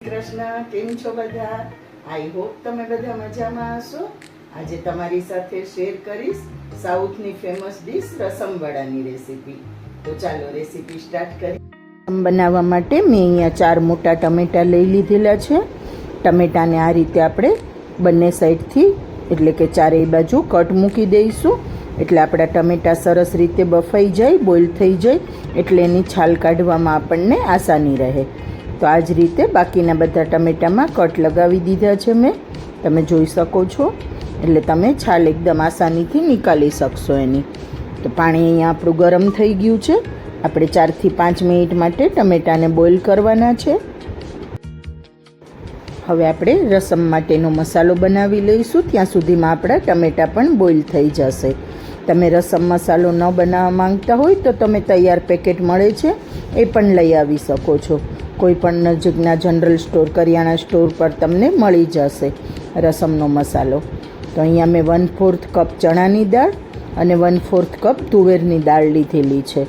કૃષ્ણ, કેમ છો બધા? આઈ હોપ તમે બધા મજામાં હશો. આજે તમારી સાથે શેર કરીશ સાઉથની ફેમસ ડીશ રસમ વડાની રેસીપી. તો ચાલો રેસીપી સ્ટાર્ટ કરીએ. રસમ બનાવવા માટે મેં અહીંયા 4 મોટા ટમેટાં લઈ લીધેલા છે. ટમેટાને આ રીતે આપણે બંને સાઈડથી એટલે કે ચારેય બાજુ કટ મૂકી દઈશું, એટલે આપણા ટમેટાં સરસ રીતે બફાઈ જાય, બોઇલ થઈ જાય, એટલે એની છાલ કાઢવામાં આપણને આસાની રહે. તો આ જ રીતે બાકીના બધા ટમેટામાં કટ લગાવી દીધા છે મેં, તમે જોઈ શકો છો. એટલે તમે છાલ એકદમ આસાનીથી નીકાળી શકશો એની. તો પાણી અહીંયા આપણું ગરમ થઈ ગયું છે. આપણે 4 થી 5 મિનિટ માટે ટમેટાને બોઇલ કરવાના છે. હવે આપણે રસમ માટેનો મસાલો બનાવી લઈશું. ત્યાં સુધીમાં આપણા ટમેટાં પણ બોઇલ થઈ જશે. તમે રસમ મસાલો ન બનાવવા માંગતા હોય તો તમે તૈયાર પેકેટ મળે છે એ પણ લઈ આવી શકો છો. કોઈ પણ નજીકના જનરલ સ્ટોર, કરિયાણા સ્ટોર પર તમને મળી જશે રસમનો મસાલો. તો અહીંયા મેં 1/4 કપ ચણાની દાળ અને 1/4 કપ તુવેરની દાળ લીધેલી છે.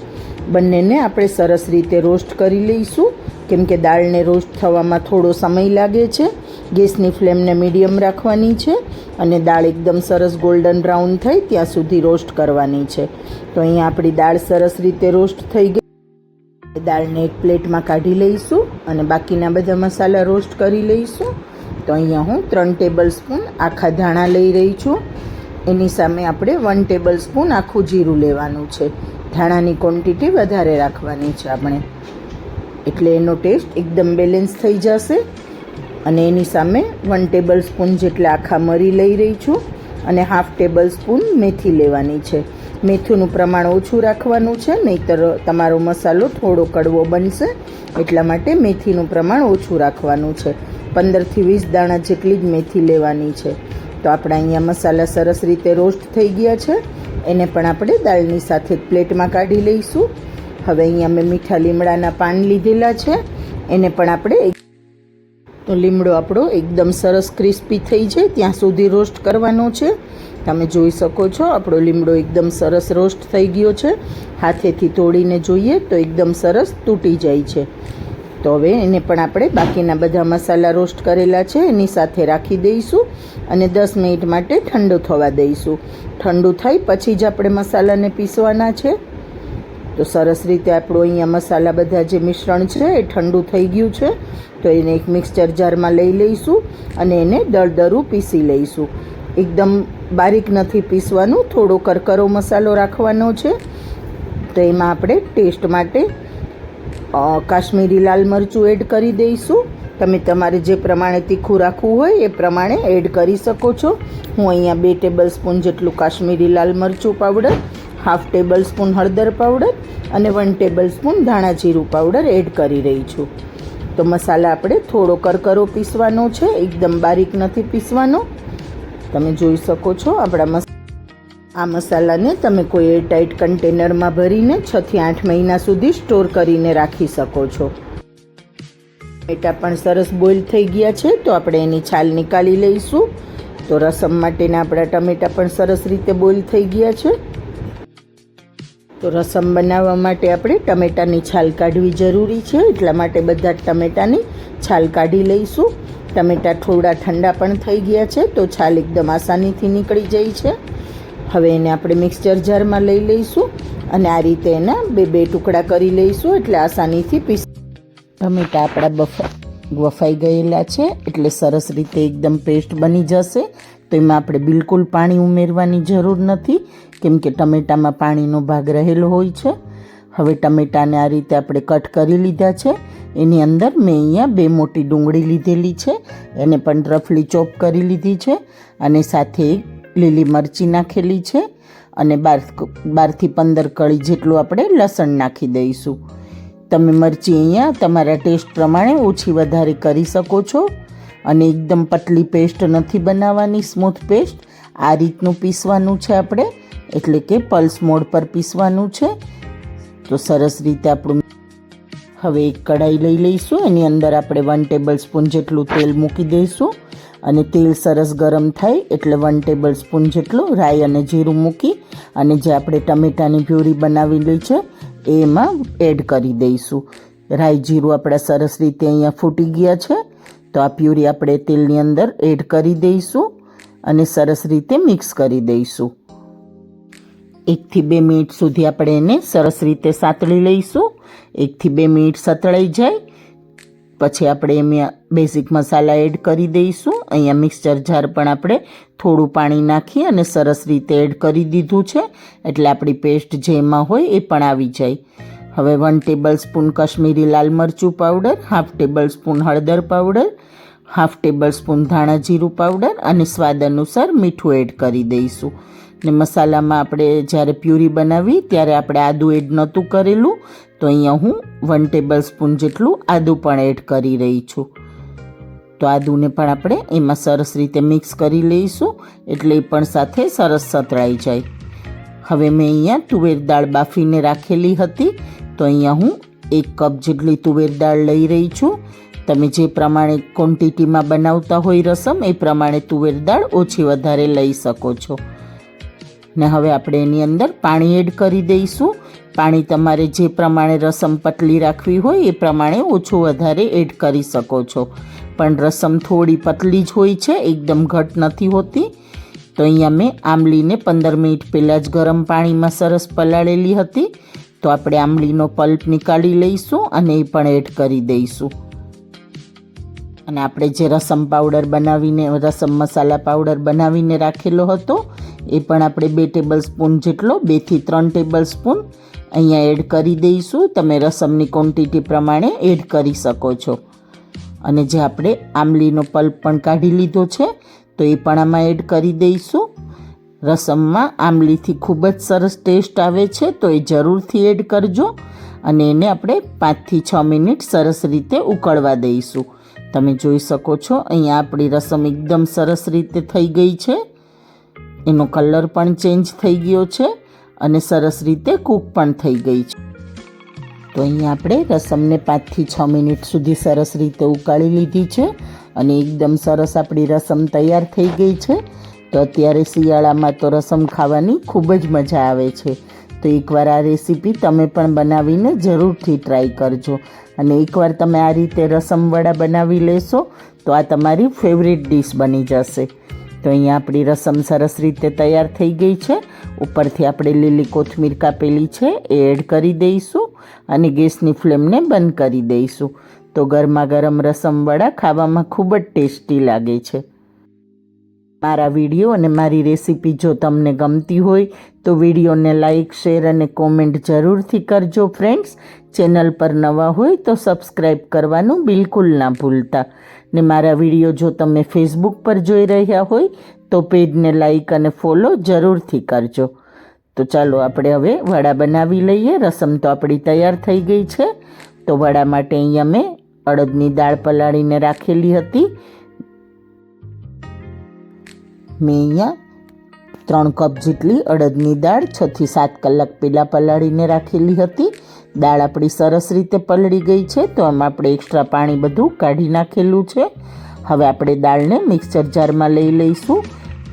બંનેને આપણે સરસ રીતે રોસ્ટ કરી લઈશું, કેમ કે દાળને રોસ્ટ થવામાં થોડો સમય લાગે છે. ગેસની ફ્લેમને મીડિયમ રાખવાની છે અને દાળ એકદમ સરસ ગોલ્ડન બ્રાઉન થાય ત્યાં સુધી રોસ્ટ કરવાની છે. તો અહીંયા આપણી દાળ સરસ રીતે રોસ્ટ થઈ ગઈ. દાળને એક પ્લેટમાં કાઢી લઈશું અને બાકીના બધા મસાલા રોસ્ટ કરી લઈશું. તો અહીંયા હું 3 ટેબલ સ્પૂન આખા ધાણા લઈ રહી છું. એની સામે આપણે 1 ટેબલ સ્પૂન આખું જીરું લેવાનું છે. ધાણાની ક્વોન્ટિટી વધારે રાખવાની છે આપણે, એટલે એનો ટેસ્ટ એકદમ બેલેન્સ થઈ જશે. અને એની સામે 1 ટેબલ સ્પૂન જેટલા આખા મરી લઈ રહી છું અને 1/2 ટેબલ સ્પૂન મેથી લેવાની છે. મેથીનું પ્રમાણ ઓછું રાખવાનું છે, નહીંતર તમારો મસાલો થોડો કડવો બનશે, એટલા માટે મેથીનું પ્રમાણ ઓછું રાખવાનું છે. 15 થી 20 દાણા જેટલી જ મેથી લેવાની છે. તો આપણા અહીંયા મસાલા સરસ રીતે રોસ્ટ થઈ ગયા છે. એને પણ આપણે દાળની સાથે જ પ્લેટમાં કાઢી લઈશું. હવે અહીંયા મેં મીઠા લીમડાના પાન લીધેલા છે, એને પણ આપણે તો લીમડો આપણો એકદમ સરસ ક્રિસ્પી થઈ જાય ત્યાં સુધી રોસ્ટ કરવાનો છે. તમે જોઈ શકો છો આપણો લીમડો એકદમ સરસ રોસ્ટ થઈ ગયો છે. હાથેથી તોડીને જોઈએ તો એકદમ સરસ તૂટી જાય છે. તો હવે એને પણ આપણે બાકીના બધા મસાલા રોસ્ટ કરેલા છે એની સાથે રાખી દઈશું અને 10 મિનિટ માટે ઠંડુ થવા દઈશું. ઠંડુ થાય પછી જ આપણે મસાલાને પીસવાના છે. તો સરસ રીતે આપણું અહીંયા મસાલા બધા જે મિશ્રણ છે એ ઠંડુ થઈ ગયું છે. તો એને એક મિક્સચર જારમાં લઈ લઈશું અને એને દળદરું પીસી લઈશું. એકદમ બારીક નથી પીસવાનું, થોડો કરકરો મસાલો રાખવાનો છે. તો એમાં આપણે ટેસ્ટ માટે કાશ્મીરી લાલ મરચું એડ કરી દઈશું. તમે તમારે જે પ્રમાણે તીખું રાખવું હોય એ પ્રમાણે એડ કરી શકો છો. હું અહીંયા 2 ટેબલ સ્પૂન જેટલું કાશ્મીરી લાલ મરચું પાવડર, 1/2 ટેબલ સ્પૂન હળદર પાવડર અને 1 ટેબલ સ્પૂન ધાણા જીરું પાવડર એડ કરી રહી છું. તો મસાલા આપણે થોડો કરકરો પીસવાનો છે, એકદમ બારીક નથી પીસવાનો. તમે જોઈ શકો છો આપણા આ મસાલાને તમે કોઈ એરટાઇટ કન્ટેનરમાં ભરીને 6 થી 8 મહિના સુધી સ્ટોર કરીને રાખી શકો છો. ટમેટા પણ સરસ બોઇલ થઈ ગયા છે, તો આપણે એની છાલ નીકાળી લઈશું. તો રસમ માટેના આપણા ટમેટા પણ સરસ રીતે બોઇલ થઈ ગયા છે. તો રસમ બનાવવા માટે આપણે ટમેટાની છાલ કાઢવી જરૂરી છે, એટલા માટે બધા ટમેટાની છાલ કાઢી લઈશું. ટમેટા થોડા ઠંડા પણ થઈ ગયા છે, તો છાલ એકદમ આસાનીથી નીકળી જાય છે. હવે એને આપણે મિક્સચર જારમાં લઈ લઈશું અને આ રીતે એના 2 ટુકડા કરી લઈશું, એટલે આસાનીથી ટમેટા આપણા બફાઈ ગયેલા છે, એટલે સરસ રીતે એકદમ પેસ્ટ બની જશે. તો એમાં આપણે બિલકુલ પાણી ઉમેરવાની જરૂર નથી, કેમ કે ટમેટામાં પાણીનો ભાગ રહેલો હોય છે. હવે ટમેટાને આ રીતે આપણે કટ કરી લીધા છે. એની અંદર મેં અહીંયા 2 મોટી ડુંગળી લીધેલી છે, એને પણ રફલી ચોપ કરી લીધી છે અને સાથે લીલી મરચી નાખેલી છે અને 12 થી 15 કળી જેટલું આપણે લસણ નાખી દઈશું. તમે મરચી અહીંયા તમારા ટેસ્ટ પ્રમાણે ઓછી વધારે કરી શકો છો. અને એકદમ પતલી પેસ્ટ નથી બનાવવાની, સ્મૂથ પેસ્ટ આ રીતનું પીસવાનું છે આપણે, એટલે કે પલ્સ મોડ પર પીસવાનું છે. તો સરસ રીતે આપણું હવે એક કઢાઈ લઈ લઈશું. એની અંદર આપણે 1 ટેબલ સ્પૂન જેટલું તેલ મૂકી દઈશું અને તેલ સરસ ગરમ થાય એટલે 1 ટેબલ સ્પૂન જેટલું રાઈ અને જીરું મૂકી અને જે આપણે ટમેટાની પ્યુરી બનાવેલી છે એમાં એડ કરી દઈશું. રાઈ જીરું આપણા સરસ રીતે અહીંયા ફૂટી ગયા છે. તો આ પ્યુરી આપણે તેલની અંદર એડ કરી દઈશું અને સરસ રીતે મિક્સ કરી દઈશું. 1 થી 2 મિનિટ સુધી આપણે એને સરસ રીતે સાતળી લઈશું. 1 થી 2 મિનિટ સતળાઈ જાય પછી આપણે એમાં બેઝિક મસાલા એડ કરી દઈશું. અહીંયા મિક્સચર જાર પણ આપણે થોડું પાણી નાખી અને સરસ રીતે એડ કરી દીધું છે, એટલે આપણી પેસ્ટ જે એમાં હોય એ પણ આવી જાય. હવે 1 ટેબલ સ્પૂન કશ્મીરી લાલ મરચું પાવડર, 1/2 ટેબલ સ્પૂન હળદર પાવડર, 1/2 ટેબલ સ્પૂન ધાણા જીરું પાવડર અને સ્વાદ અનુસાર મીઠું એડ કરી દઈશું. ને મસાલામાં આપણે જ્યારે પ્યુરી બનાવી ત્યારે આપણે આદું એડ નહોતું કરેલું, તો અહીંયા હું 1 ટેબલ સ્પૂન જેટલું આદું પણ એડ કરી રહી છું. તો આદુને પણ આપણે એમાં સરસ રીતે મિક્સ કરી લઈશું, એટલે એ પણ સાથે સરસ સતળાઈ જાય. હવે મેં અહીંયા તુવેર દાળ બાફીને રાખેલી હતી, તો અહીંયા હું 1 કપ જેટલી તુવેર દાળ લઈ રહી છું. તમે જે પ્રમાણે ક્વોન્ટિટીમાં બનાવતા હોય રસમ એ પ્રમાણે તુવેર દાળ ઓછી વધારે લઈ શકો છો. ને હવે આપણે એની અંદર પાણી એડ કરી દઈશું. પાણી તમારે જે પ્રમાણે રસમ પતલી રાખવી હોય એ પ્રમાણે ઓછું વધારે એડ કરી શકો છો, પણ રસમ થોડી પતલી જ હોય છે, એકદમ ઘટ નથી હોતી. તો અહીંયા મેં આંબલીને 15 મિનિટ પહેલાં જ ગરમ પાણીમાં સરસ પલાળેલી હતી, તો આપણે આંબલીનો પલ્પ નીકાળી લઈશું અને એ પણ એડ કરી દઈશું. અને આપણે જે રસમ પાવડર બનાવીને રસમ મસાલા પાવડર બનાવીને રાખેલો હતો એ પણ આપણે 2 ટેબલ સ્પૂન જેટલો 2 થી 3 ટેબલ સ્પૂન અહીંયા એડ કરી દઈશું. તમે રસમની ક્વોન્ટિટી પ્રમાણે એડ કરી શકો છો. અને જે આપણે આંબલીનો પલ્પ પણ કાઢી લીધો છે તો એ પણ આમાં એડ કરી દઈશું. રસમમાં આંબલીથી ખૂબ જ સરસ ટેસ્ટ આવે છે, તો એ જરૂરથી એડ કરજો. અને એને આપણે 5 થી 6 મિનિટ સરસ રીતે ઉકળવા દઈશું. તમે જોઈ શકો છો અહીંયા આપણી રસમ એકદમ સરસ રીતે થઈ ગઈ છે, એનો કલર પણ ચેન્જ થઈ ગયો છે અને સરસ રીતે કૂક પણ થઈ ગઈ છે. તો અહીંયા આપણે રસમને 5 થી 6 મિનિટ સુધી સરસ રીતે ઉકાળી લીધી છે અને એકદમ સરસ આપણી રસમ તૈયાર થઈ ગઈ છે. તો અત્યારે શિયાળામાં તો રસમ ખાવાની ખૂબ જ મજા આવે છે. તો એકવાર આ રેસીપી તમે પણ બનાવીને જરૂરથી ટ્રાય કરજો. અને એકવાર તમે આ રીતે રસમવડા બનાવી લેશો તો આ તમારી ફેવરિટ ડિશ બની જશે. તો અહીંયા આપણી રસમ સરસ રીતે તૈયાર થઈ ગઈ છે. ઉપરથી આપણે લીલી કોથમીર કાપેલી છે એ એડ કરી દઈશું અને ગેસની ફ્લેમને બંધ કરી દઈશું. તો ગરમા ગરમ રસમવડા ખાવામાં ખૂબ જ ટેસ્ટી લાગે છે. મારા વિડીયો અને મારી રેસીપી જો તમને ગમતી હોય તો વિડીયોને લાઇક, શેર અને કોમેન્ટ જરૂરથી કરજો ફ્રેન્ડ્સ. ચેનલ પર નવા હોય તો સબસ્ક્રાઈબ કરવાનું બિલકુલ ના ભૂલતા. ને મારા વિડીયો જો તમે ફેસબુક પર જોઈ રહ્યા હોય તો પેજને લાઇક અને ફોલો જરૂરથી કરજો. તો ચાલો આપણે હવે વડા બનાવી લઈએ. રસમ તો આપણી તૈયાર થઈ ગઈ છે. તો વડા માટે અહીંયા મેં અડદની દાળ પલાળીને રાખેલી હતી. મેં અહીંયા 3 કપ જેટલી અડદની દાળ 6 થી 7 કલાક પહેલાં પલાળીને રાખેલી હતી. દાળ આપણી સરસ રીતે પલળી ગઈ છે, તો આમાં આપણે એક્સ્ટ્રા પાણી બધું કાઢી નાખેલું છે. હવે આપણે દાળને મિક્સર જારમાં લઈ લઈશું.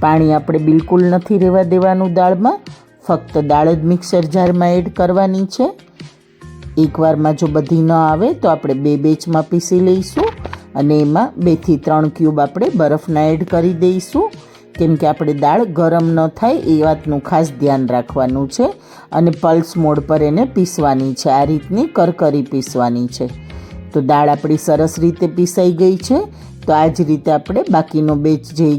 પાણી આપણે બિલકુલ નથી રહેવા દેવાનું દાળમાં, ફક્ત દાળ જ મિક્સર જારમાં એડ કરવાની છે. એકવારમાં જો બધી ન આવે તો આપણે 2 બેચમાં પીસી લઈશું અને એમાં 2 થી 3 ક્યુબ આપણે બરફના એડ કરી દઈશું, કેમ કે આપણે દાળ ગરમ ન થાય એ વાતનું ખાસ ધ્યાન રાખવાનું છે. અને પલ્સ મોડ પર એને પીસવાની છે, આ રીતની કરકરી પીસવાની છે. તો દાળ આપણી સરસ રીતે પીસાઈ ગઈ છે. તો આ જ રીતે આપણે બાકીનો બેચ જે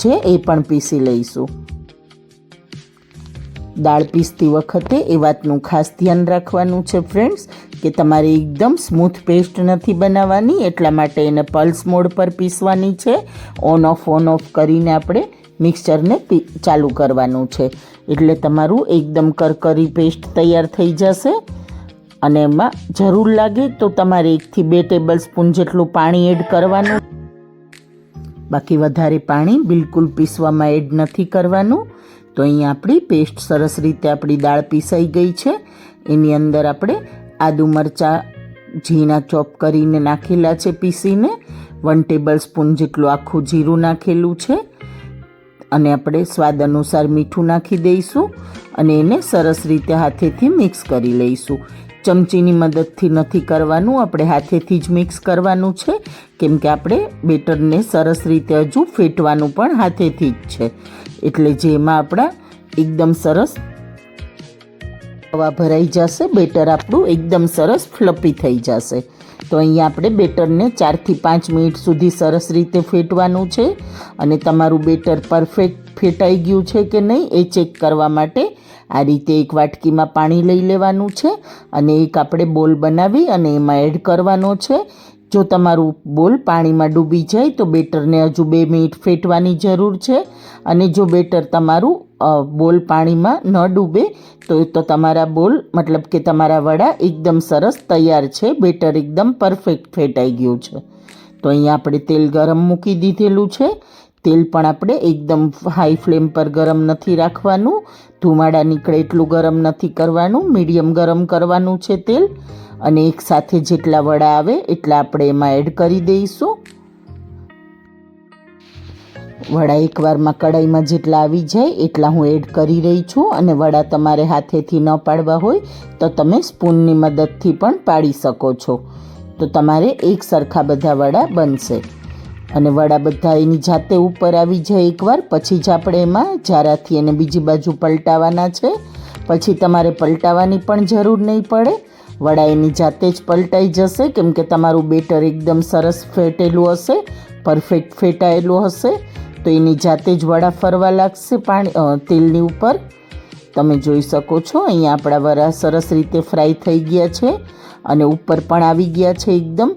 છે એ પણ પીસી લઈશું. દાળ પીસતી વખતે એ વાતનું ખાસ ધ્યાન રાખવાનું છે ફ્રેન્ડ્સ કે તમારે એકદમ સ્મૂથ પેસ્ટ નથી બનાવવાની, એટલા માટે એને પલ્સ મોડ પર પીસવાની છે. ઓન ઓફ કરીને આપણે મિક્સચરને ચાલુ કરવાનું છે, એટલે તમારું એકદમ કરકરી પેસ્ટ તૈયાર થઈ જશે. અને એમાં જરૂર લાગે તો તમારે 1 થી 2 ટેબલ સ્પૂન જેટલું પાણી એડ કરવાનું, બાકી વધારે પાણી બિલકુલ પીસવામાં એડ નથી કરવાનું. તો અહીંયા આપણી પેસ્ટ સરસ રીતે આપણી દાળ પીસાઈ ગઈ છે. એની અંદર આપણે આદુ મરચાં ઝીણા ચોપ કરીને નાખેલા છે પીસીને. 1 ટેબલ સ્પૂન જેટલું આખું જીરું નાખેલું છે અને આપણે સ્વાદ અનુસાર મીઠું નાખી દઈશું અને એને સરસ રીતે હાથેથી મિક્સ કરી લઈશું. ચમચીની મદદથી નથી કરવાનું, આપણે હાથેથી જ મિક્સ કરવાનું છે, કેમ કે આપણે બેટરને સરસ રીતે હજુ ફેટવાનું પણ હાથેથી જ છે, એટલે જેમાં આપણા એકદમ સરસ હવા ભરાઈ જશે, બેટર આપણું એકદમ સરસ ફ્લપી થઈ જશે. તો અહીંયા આપણે બેટરને 4 થી 5 મિનિટ સુધી સરસ રીતે ફેટવાનું છે, અને તમારું બેટર પરફેક્ટ ફેટાઈ ગયું છે કે નહીં એ ચેક કરવા માટે આ રીતે એક વાટકીમાં પાણી લઈ લેવાનું છે, અને એક આપણે બોલ બનાવી અને એમાં એડ કરવાનો છે. જો તમારું બોલ પાણીમાં ડૂબી જાય તો બેટરને હજુ 2 મિનિટ ફેટવાની જરૂર છે, અને જો બેટર તમારું બોલ પાણીમાં ન ડૂબે તો તમારા બોલ મતલબ કે તમારા વડા એકદમ સરસ તૈયાર છે, બેટર એકદમ પરફેક્ટ ફેટાઈ ગયું છે. તો અહીંયા આપણે તેલ ગરમ મૂકી દીધેલું છે. તેલ પણ આપણે એકદમ હાઈ ફ્લેમ પર ગરમ નથી રાખવાનું, ધુમાડા નીકળે એટલું ગરમ નથી કરવાનું, મીડિયમ ગરમ કરવાનું છે તેલ. અને એક સાથે જેટલા વડા આવે એટલા આપણે એમાં એડ કરી દઈશું. વડા એકવારમાં કડાઈમાં જેટલા આવી જાય એટલા હું એડ કરી રહી છું, અને વડા તમારે હાથેથી ન પાડવા હોય તો તમે સ્પૂનની મદદથી પણ પાડી શકો છો, તો તમારે એક સરખા બધા વડા બનશે. અને વડા બધા એની જાતે ઉપર આવી જાય એકવાર, પછી જ આપણે એમાં જારાથી એને બીજી બાજુ પલટાવવાના છે. પછી તમારે પલટાવવાની પણ જરૂર નહીં પડે, વડા એની જાતે જ પલટાઈ જશે, કેમ કે તમારું બેટર એકદમ સરસ ફેટેલું હશે, પરફેક્ટ ફેટાયેલું હશે, તો એની જાતે જ વડા ફરવા લાગશે તેલની ઉપર. તમે જોઈ શકો છો અહીંયા આપણા વડા સરસ રીતે ફ્રાય થઈ ગયા છે, અને ઉપર પણ આવી ગયા છે એકદમ.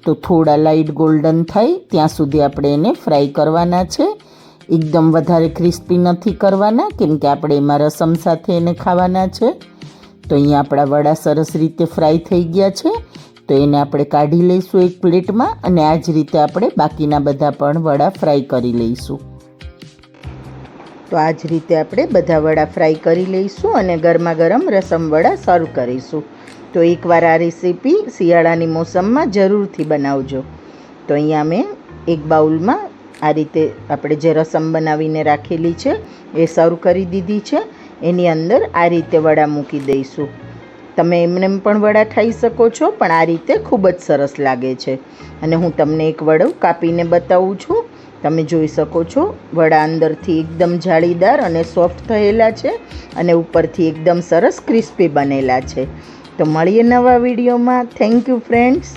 તો થોડા લાઇટ ગોલ્ડન થાય ત્યાં સુધી આપણે એને ફ્રાય કરવાના છે, એકદમ વધારે ક્રિસ્પી નથી કરવાના, કેમ કે આપણે એમાં રસમ સાથે એને ખાવાના છે. તો અહીંયા આપણા વડા સરસ રીતે ફ્રાય થઈ ગયા છે, તો એને આપણે કાઢી લઈશું એક પ્લેટમાં, અને આ જ રીતે આપણે બાકીના બધા પણ વડા ફ્રાય કરી લઈશું. તો આ જ રીતે આપણે બધા વડા ફ્રાય કરી લઈશું, અને ગરમા ગરમ રસમ વડા સર્વ કરીશું. તો એકવાર આ રેસીપી શિયાળાની મોસમમાં જરૂરથી બનાવજો. તો અહીંયા મેં એક બાઉલમાં આ રીતે આપણે જે રસમ બનાવીને રાખેલી છે એ સર્વ કરી દીધી છે. એની અંદર આ રીતે વડા મૂકી દઈશું. તમે એમને પણ વડા ખાઈ શકો છો, પણ આ રીતે ખૂબ જ સરસ લાગે છે. અને હું તમને એક વડો કાપીને બતાવું છું. તમે જોઈ શકો છો વડા અંદરથી એકદમ જાળીદાર અને સોફ્ટ થયેલા છે, અને ઉપરથી એકદમ સરસ ક્રિસ્પી બનેલા છે. તો મળીએ નવા વિડીયોમાં. Thank you friends.